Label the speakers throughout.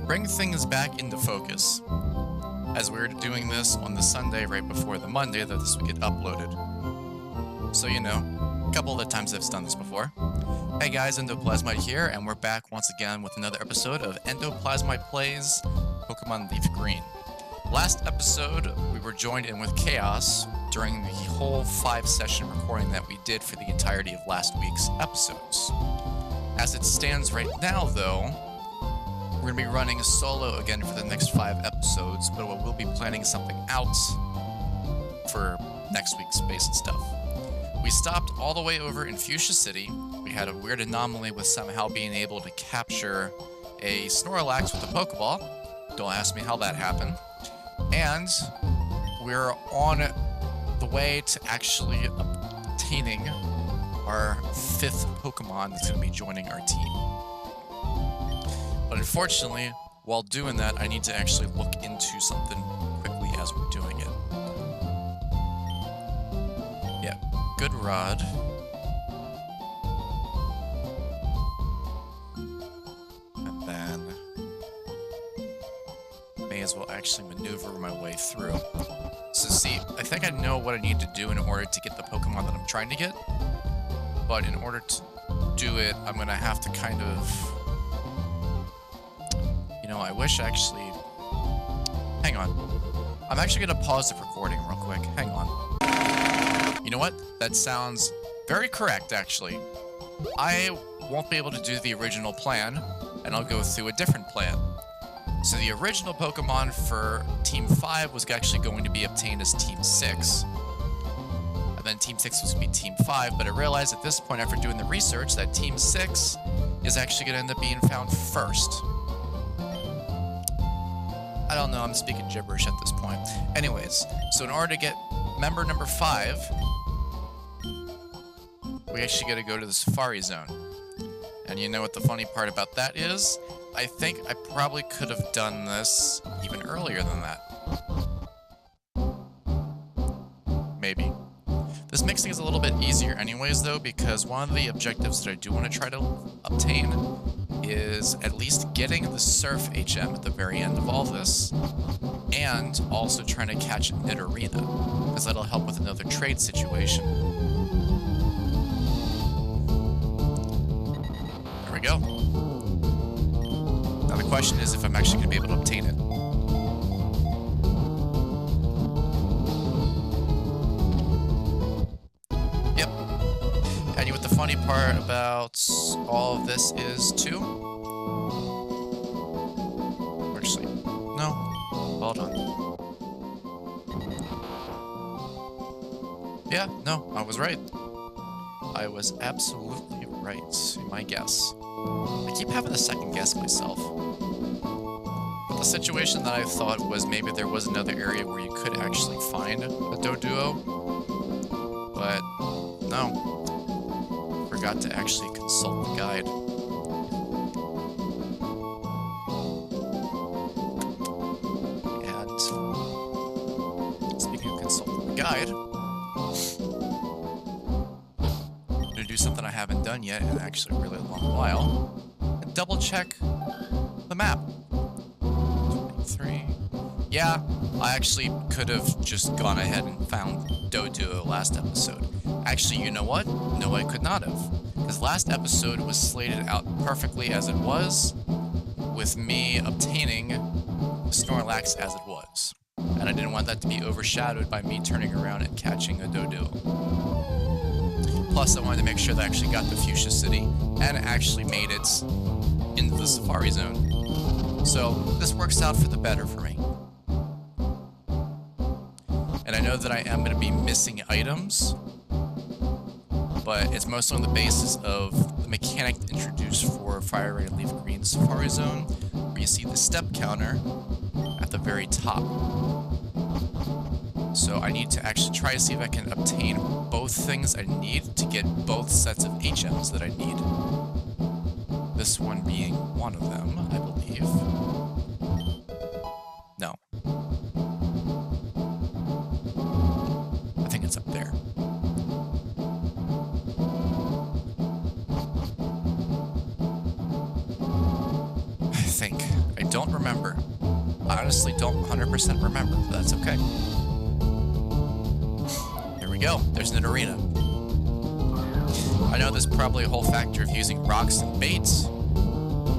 Speaker 1: bring things back into focus, as we're doing this on the Sunday right before the Monday that this would get uploaded. So, you know, a couple of the times I've done this before. Hey guys, EndoPlasmite here, and we're back once again with another episode of EndoPlasmite Plays Pokemon LeafGreen. Last episode, we were joined in with Chaos during the whole 5-session recording that we did for the entirety of last week's episodes. As it stands right now, though, we're going to be running solo again for the next 5 episodes, but we'll be planning something out for next week's base and stuff. We stopped all the way over in Fuchsia City. We had a weird anomaly with somehow being able to capture a Snorlax with a Pokeball. Don't ask me how that happened. And we're on the way to actually obtaining our 5th Pokemon that's going to be joining our team. But unfortunately, while doing that, I need to actually look into something quickly as we're doing it. Yeah, good rod. And then may as well actually maneuver my way through. So see, I think I know what I need to do in order to get the Pokemon that I'm trying to get. But in order to do it, I'm going to have to kind of... You know, I wish actually... Hang on. I'm actually going to pause the recording real quick. Hang on. You know what? That sounds very correct, actually. I won't be able to do the original plan, and I'll go through a different plan. So the original Pokemon for Team 5 was actually going to be obtained as Team 6. And then Team 6 was going to be Team 5, but I realized at this point, after doing the research, that Team 6 is actually going to end up being found first. I don't know, I'm speaking gibberish at this point. Anyways, so in order to get member number 5, we actually got to go to the Safari Zone. And you know what the funny part about that is? I think I probably could have done this even earlier than that. Maybe. This makes things a little bit easier anyways, though, because one of the objectives that I do want to try to obtain is at least getting the Surf HM at the very end of all this, and also trying to catch an Nidorina, because that'll help with another trade situation. There we go. Now the question is if I'm actually going to be able to obtain it. Yep. And you know what the funny part about all of this is, too? Actually, no. Hold on. Yeah, no, I was right. I was absolutely right in my guess. I keep having to second guess myself. But the situation that I thought was maybe there was another area where you could actually find a Doduo, but no. Forgot to actually consult the guide. And speaking of consulting the guide, I'm gonna do something I haven't done yet in actually a really long while, and double check the map. 23. Yeah, I actually could have just gone ahead and found Doduo last episode. Actually, you know what? No, I could not have. Because last episode was slated out perfectly as it was, with me obtaining Snorlax as it was. And I didn't want that to be overshadowed by me turning around and catching a Doduo. Plus, I wanted to make sure that I actually got to Fuchsia City and actually made it into the Safari Zone. So, this works out for the better for me. And I know that I am going to be missing items, but it's mostly on the basis of the mechanic introduced for Fire Red and LeafGreen Safari Zone, where you see the step counter at the very top. So I need to actually try to see if I can obtain both things I need to get both sets of HMs that I need. This one being one of them, I believe. No. I think it's up there. don't remember. I honestly don't 100% remember, but that's okay. Here we go. There's an arena. I know there's probably a whole factor of using rocks and baits,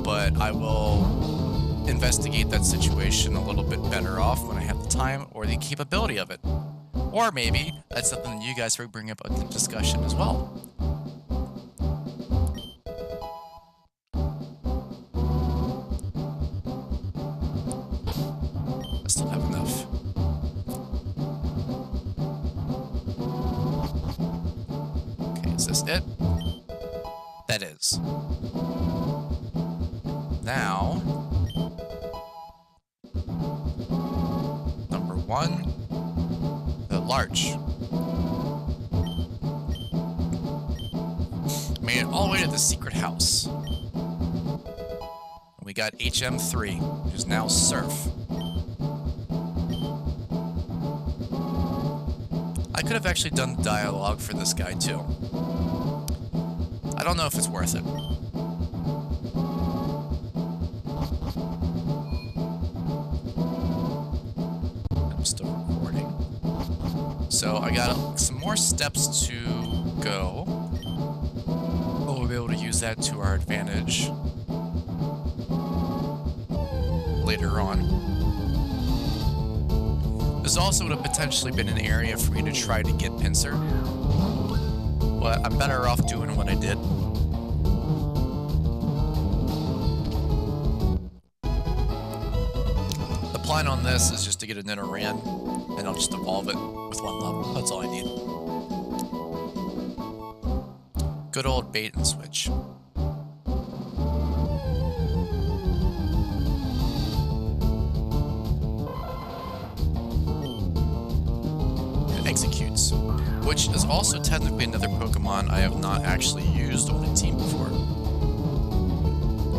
Speaker 1: but I will investigate that situation a little bit better off when I have the time or the capability of it. Or maybe that's something that you guys will bring up in the discussion as well. I still have enough. Okay, is this it? That is. Now, number 1, the larch. Made it all the way to the secret house. We got HM3, which is now Surf. I could have actually done the dialogue for this guy too. I don't know if it's worth it. I'm still recording. So I got some more steps to go. We'll be able to use that to our advantage later on. This also would have potentially been an area for me to try to get Pincer, but I'm better off doing what I did. The plan on this is just to get an Nidoran, and I'll just evolve it with 1 level. That's all I need. Good old bait and switch. Executes, which is also technically another Pokemon I have not actually used on a team before.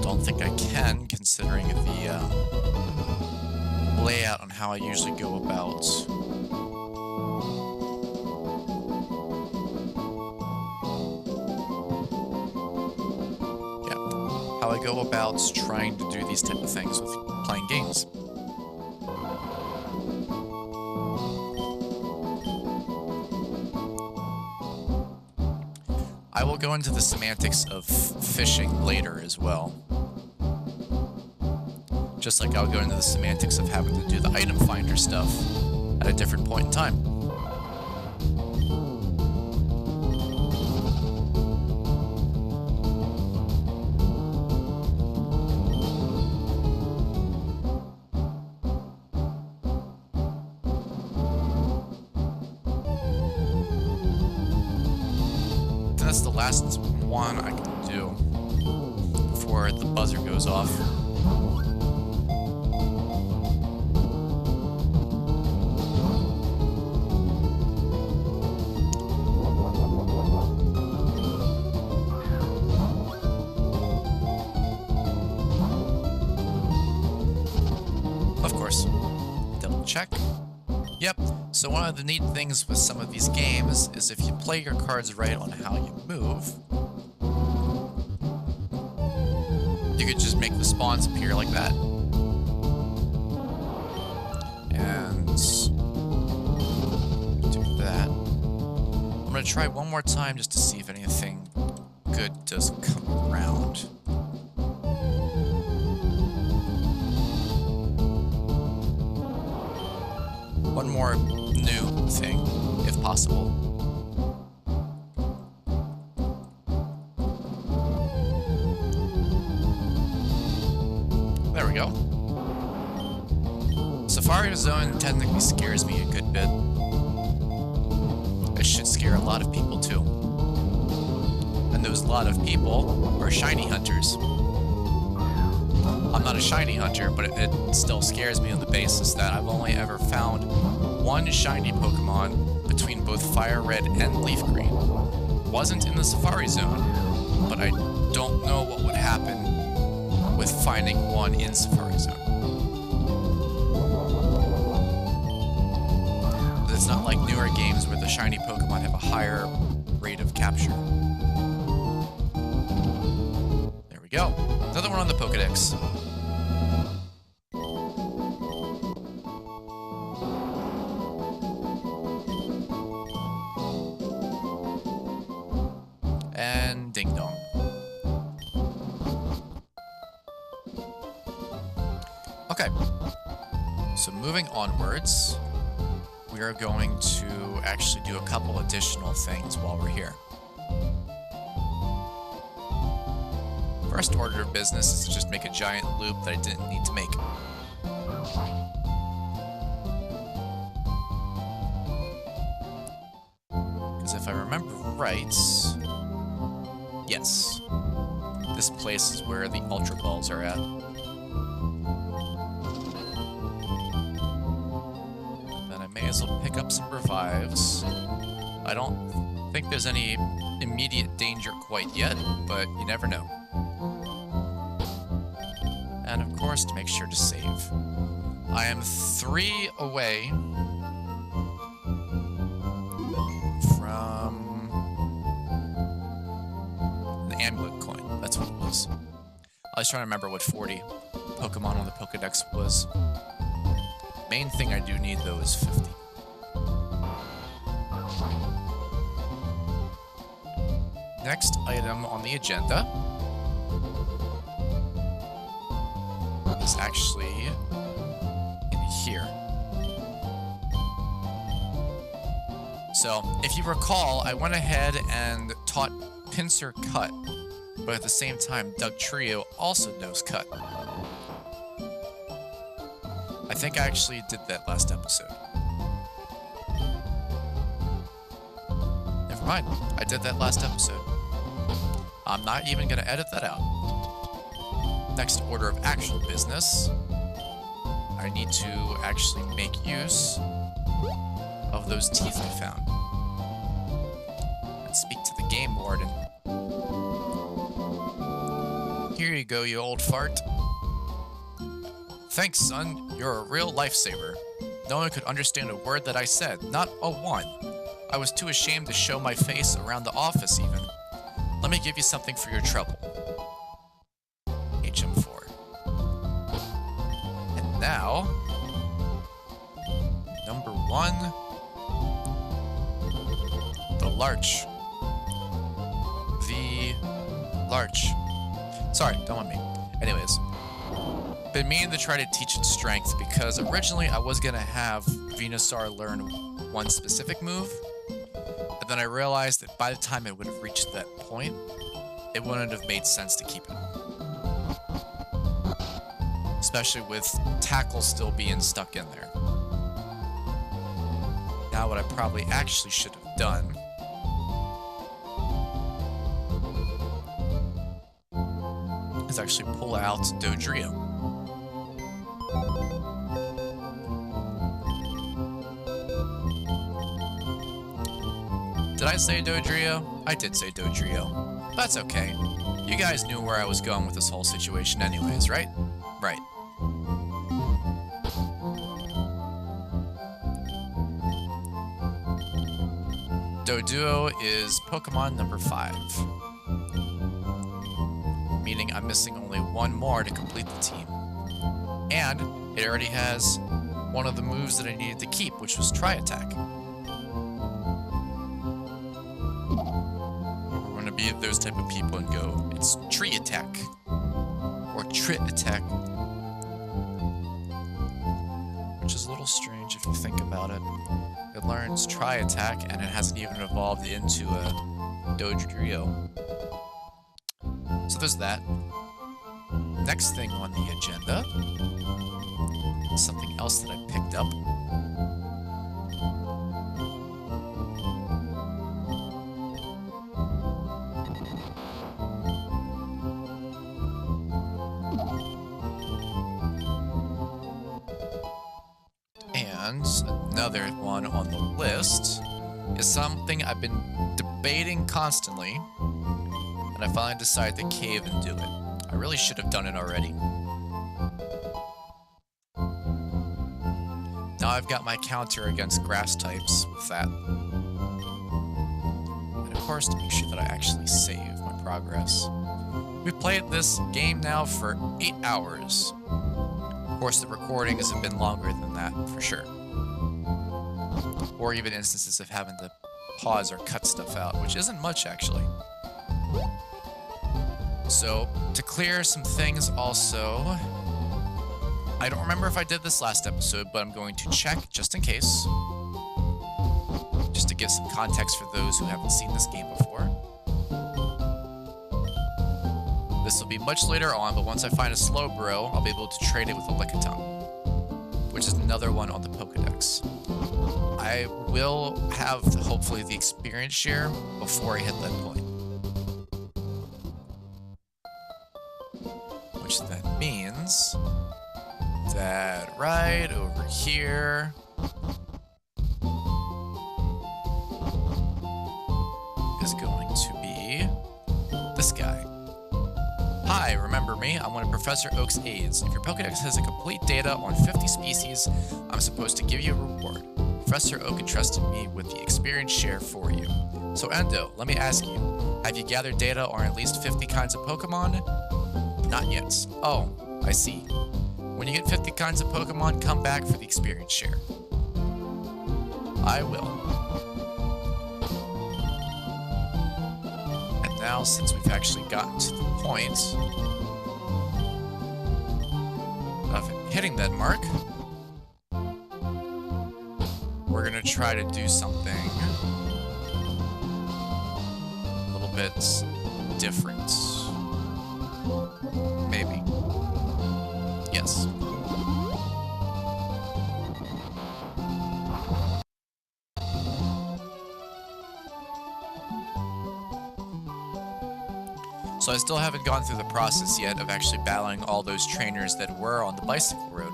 Speaker 1: Don't think I can, considering the layout on how I usually go about how I go about trying to do these type of things with playing games. I will go into the semantics of fishing later as well. Just like I'll go into the semantics of having to do the item finder stuff at a different point in time. That's the last one I can do before the buzzer goes off. Of course. Double check. Yep. So one of the neat things with some of these games is if you play your cards right on how you move, you could just make the spawns appear like that. And do that. I'm going to try one more time just to see if anything good does come around. One more new thing, if possible. There we go. Safari Zone technically scares me a good bit. It should scare a lot of people too. And those lot of people are shiny hunters. I'm not a shiny hunter, but it still scares me on the basis that I've only ever found one shiny Pokemon between both Fire Red and LeafGreen. Wasn't in the Safari Zone, but I don't know what would happen with finding one in Safari Zone. It's not like newer games where the shiny Pokemon have a higher rate of capture. There we go. Another one on the Pokedex. Ding dong. Okay. So moving onwards, we are going to actually do a couple additional things while we're here. First order of business is to just make a giant loop that I didn't need to make. Because if I remember right, yes, this place is where the Ultra Balls are at. Then I may as well pick up some revives. I don't think there's any immediate danger quite yet, but you never know. And of course, to make sure to save. I am 3 away from the amulet coin. That's what it was. I was trying to remember what 40 Pokemon on the Pokedex was. Main thing I do need, though, is 50. Next item on the agenda is actually in here. So, if you recall, I went ahead and taught Pincer Cut, but at the same time, Dugtrio also knows Cut. I think I actually did that last episode. Never mind, I did that last episode. I'm not even going to edit that out. Next order of actual business, I need to actually make use of those teeth I found. And speak to the game warden. Here you go, you old fart. Thanks, son. You're a real lifesaver. No one could understand a word that I said, not a one. I was too ashamed to show my face around the office even. Let me give you something for your trouble. HM4. And now, number 1, the Larch. The Larch. Sorry, don't mind me. Anyways, been meaning to try to teach it strength because originally I was gonna have Venusaur learn one specific move, and then I realized that by the time it would have reached that point, it wouldn't have made sense to keep it. Especially with Tackle still being stuck in there. Now what I probably actually should have done is actually pull out Dodrio. Did I say Dodrio? I did say Dodrio. That's okay. You guys knew where I was going with this whole situation anyways, right? Right. Doduo is Pokemon number 5. Meaning I'm missing only one more to complete the team. And it already has one of the moves that I needed to keep, which was Tri-Attack. We're going to be those type of people and go, it's Tree Attack. Or Trit Attack. Which is a little strange if you think about it. It learns Tri-Attack and it hasn't even evolved into a Dodrio. So there's that. Next thing on the agenda is something else that I picked up. And another one on the list is something I've been debating constantly, and I finally decided to cave and do it. I really should have done it already. Now I've got my counter against grass types with that. And of course, to make sure that I actually save my progress. We've played this game now for 8 hours. Of course, the recordings have been longer than that, for sure. Or even instances of having to pause or cut stuff out, which isn't much, actually. So, to clear some things also, I don't remember if I did this last episode, but I'm going to check just in case. Just to give some context for those who haven't seen this game before. This will be much later on, but once I find a Slowbro, I'll be able to trade it with a Lickitung, which is another one on the Pokedex. I will have, hopefully, the experience share before I hit that point. Which then means that right over here is going to be this guy. Hi, remember me? I'm one of Professor Oak's aides. If your Pokedex has a complete data on 50 species, I'm supposed to give you a reward. Professor Oak entrusted me with the experience share for you. So Endo, let me ask you, have you gathered data on at least 50 kinds of Pokemon? Not yet. Oh, I see. When you get 50 kinds of Pokemon, come back for the experience share. I will. And now, since we've actually gotten to the point of hitting that mark, we're gonna try to do something a little bit different. Maybe. Yes. So I still haven't gone through the process yet of actually battling all those trainers that were on the bicycle road.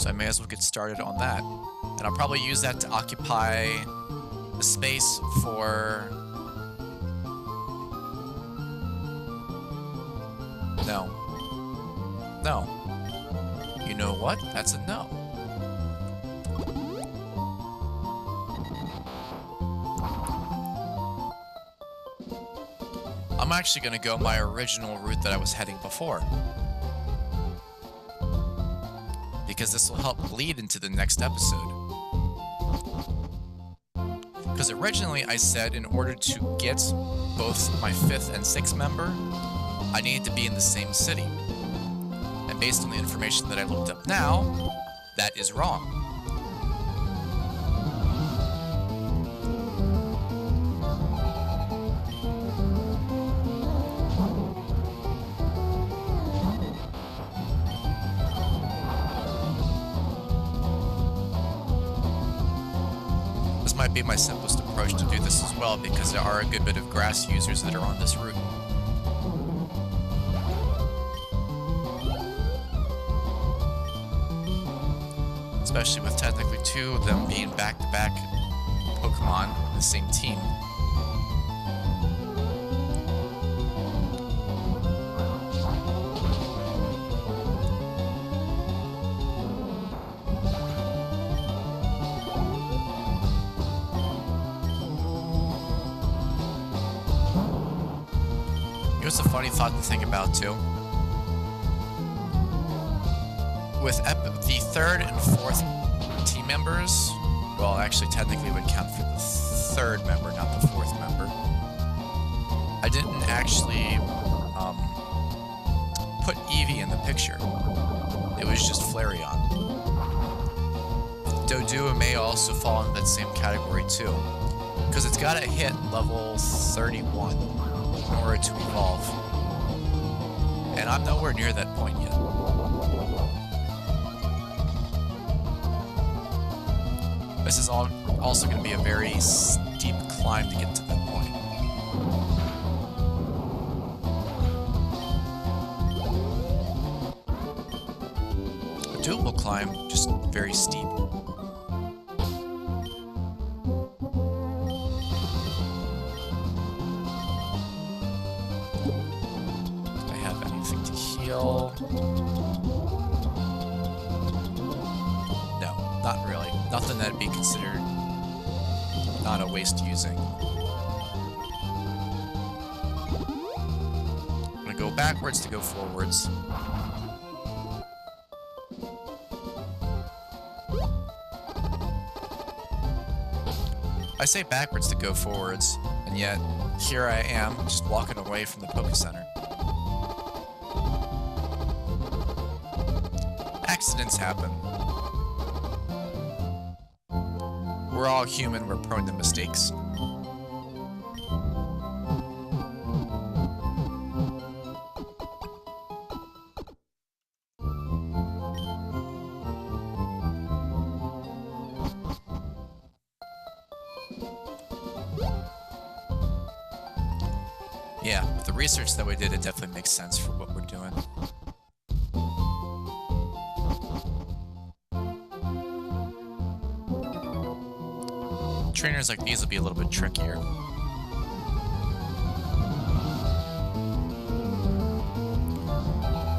Speaker 1: So I may as well get started on that. And I'll probably use that to occupy the space for... No. No. You know what? That's a no. I'm actually going to go my original route that I was heading before. Because this will help lead into the next episode. Because originally I said in order to get both my 5th and 6th member, I needed to be in the same city. And based on the information that I looked up now, that is wrong. This might be my simplest approach to do this as well, because there are a good bit of grass users that are on this route. Especially with technically 2 of them being back-to-back Pokemon on the same team. Here's a funny thought to think about too. With the 3rd and 4th team members, well, actually technically it would count for the 3rd member, not the 4th member. I didn't actually put Eevee in the picture. It was just Flareon. Doduo may also fall in that same category too, because it's got to hit level 31 in order to evolve. And I'm nowhere near that point yet. This is also going to be a very steep climb to get to that point. A doable climb, just very steep. Do I have anything to heal? No, not really. Nothing that'd be considered not a waste using. I'm gonna go backwards to go forwards. Do I say backwards to go forwards, and yet here I am, just walking away from the Poke Center. Accidents happen. We're all human, we're prone to mistakes. Yeah, with the research that we did, it definitely makes sense for what we're doing. Trainers like these will be a little bit trickier.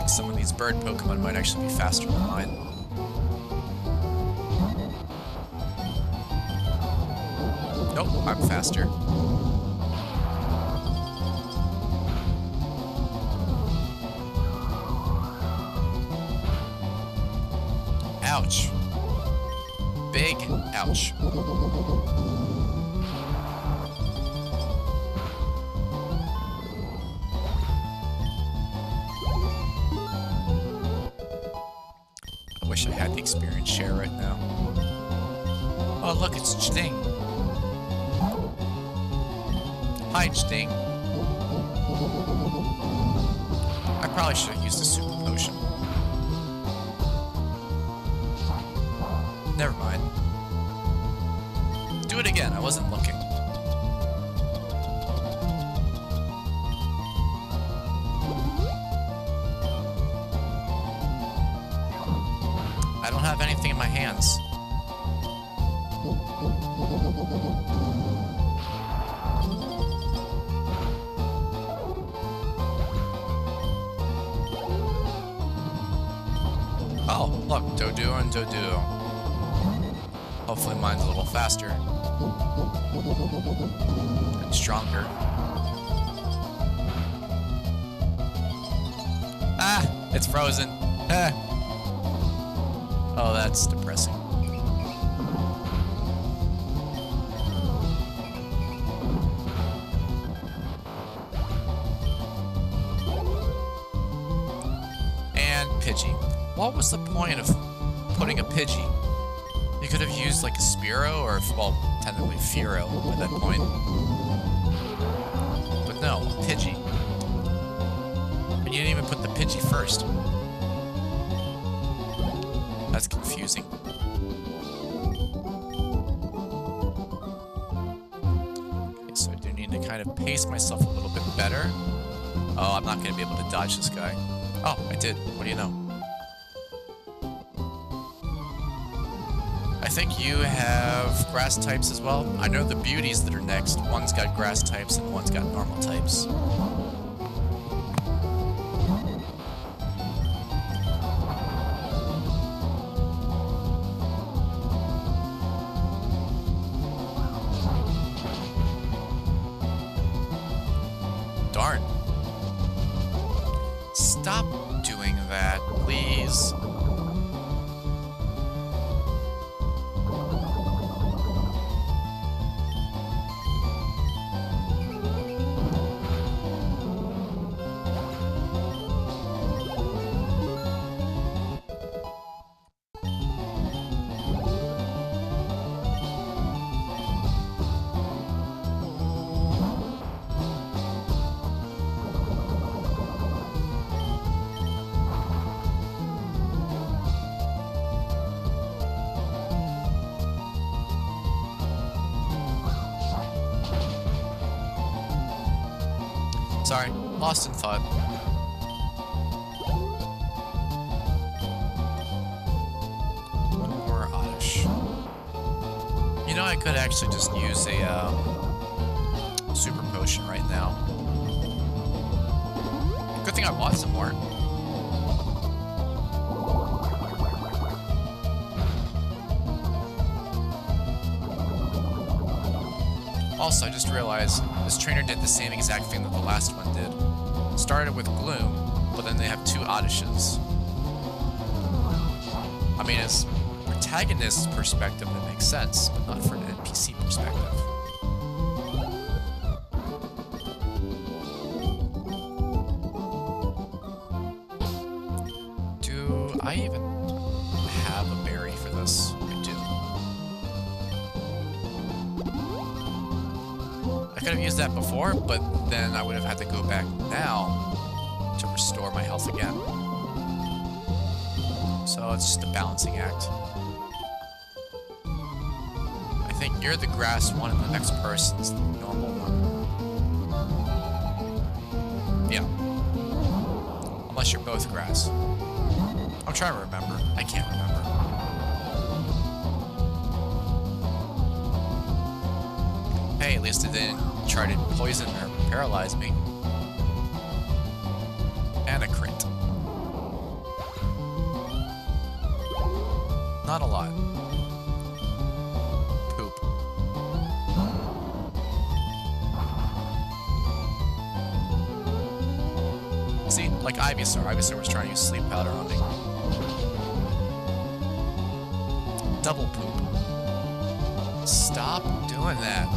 Speaker 1: Some of these bird Pokemon might actually be faster than mine. Nope, I'm faster. Ouch. Big ouch. I wish I had the experience share right now. Oh look, it's Sting. Hi, Sting. I probably should have used a super potion. Never mind. Do it again, I wasn't looking. I don't have anything in my hands. Oh, look, Doduo and Doduo. Hopefully mine's a little faster and stronger. Ah, it's frozen. Ah. Oh, that's depressing. And Pidgey. What was the point of putting a Pidgey? You could have used like a Spearow or, well, technically Fearow at that point. But no, Pidgey. And you didn't even put the Pidgey first. That's confusing. Okay, so I do need to kind of pace myself a little bit better. Oh, I'm not going to be able to dodge this guy. Oh, I did. What do you know? I think you have grass types as well. I know the beauties that are next. One's got grass types and one's got normal types. Darn. Stop doing that, please. Sorry, lost in thought. One more Oddish. You know, I could actually just use a super potion right now. Good thing I bought some more. Also, I just realized this trainer did the same exact thing that the last one did. Started with Gloom, but then they have two Oddishes. I mean, as a protagonist's perspective, that makes sense, but not for an NPC perspective. I even have a berry for this? I do. I could have used that before, but then I would have had to go back now to restore my health again. So it's just a balancing act. I think you're the grass one and the next person's the normal one. Yeah. Unless you're both grass. I'm trying to remember. I can't remember. Hey, at least it didn't try to poison or paralyze me. And a crit. Not a lot. Poop. See, like Ivysaur. Ivysaur was trying to use sleep powder on me. Double poop. Stop doing that.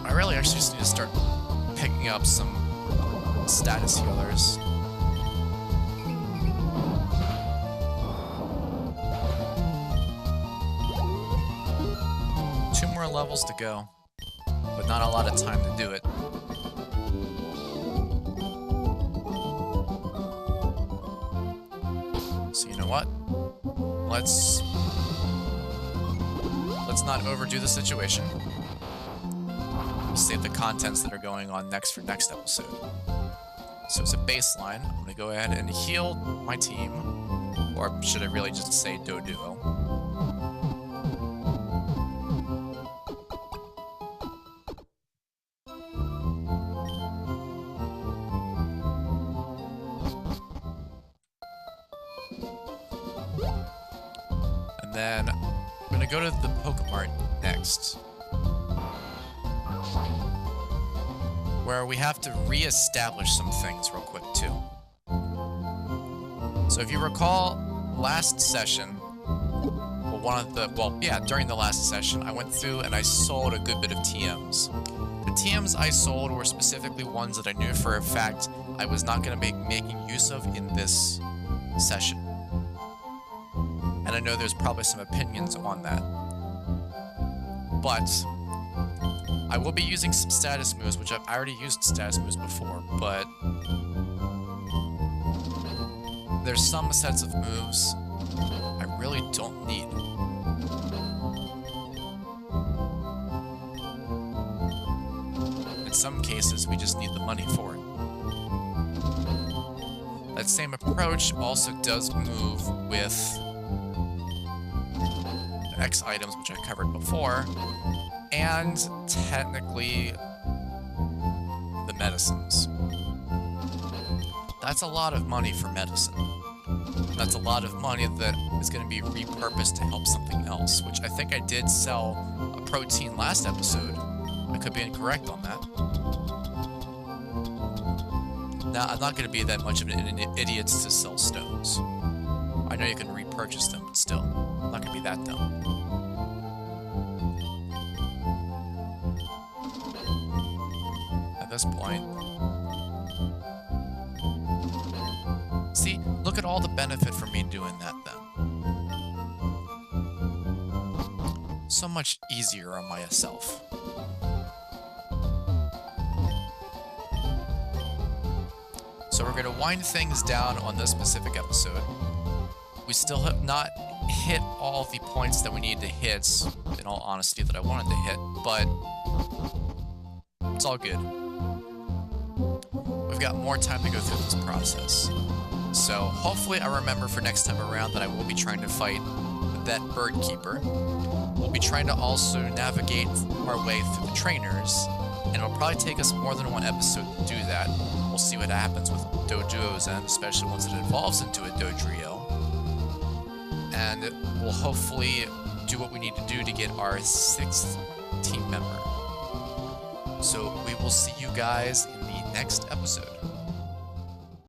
Speaker 1: I really actually just need to start picking up some status healers. Two more levels to go, but not a lot of time to do it. So you know what? Let's not overdo the situation. We'll save the contents that are going on next for next episode. So as a baseline, I'm going to go ahead and heal my team. Or should I really just say Doduo? And then I'm going to go to the Pokemart next, where we have to re-establish some things real quick too. So if you recall, last session, during the last session, I went through and I sold a good bit of TMs. The TMs I sold were specifically ones that I knew for a fact I was not going to be making use of in this session. And I know there's probably some opinions on that. But I will be using some status moves, which I already used status moves before, but there's some sets of moves I really don't need. In some cases, we just need the money for it. That same approach also does move with the X items, which I covered before, and technically the medicines. That's a lot of money for medicine. That's a lot of money that is going to be repurposed to help something else, which I think I did sell a protein last episode. I could be incorrect on that. Now, I'm not going to be that much of an idiot to sell stones. I know you can repurchase them, but still, I'm not going to be that dumb. At this point, see, look at all the benefit for me doing that then. So much easier on myself. So we're going to wind things down on this specific episode. We still have not hit all the points that we need to hit, in all honesty, that I wanted to hit, but it's all good. We've got more time to go through this process. So hopefully I remember for next time around that I will be trying to fight that bird keeper. We'll be trying to also navigate our way through the trainers, and it'll probably take us more than one episode to do that. We'll see what happens with Doduos, and especially once it evolves into a Dodrio. And we'll hopefully do what we need to do to get our 6th team member. So we will see you guys in the next episode.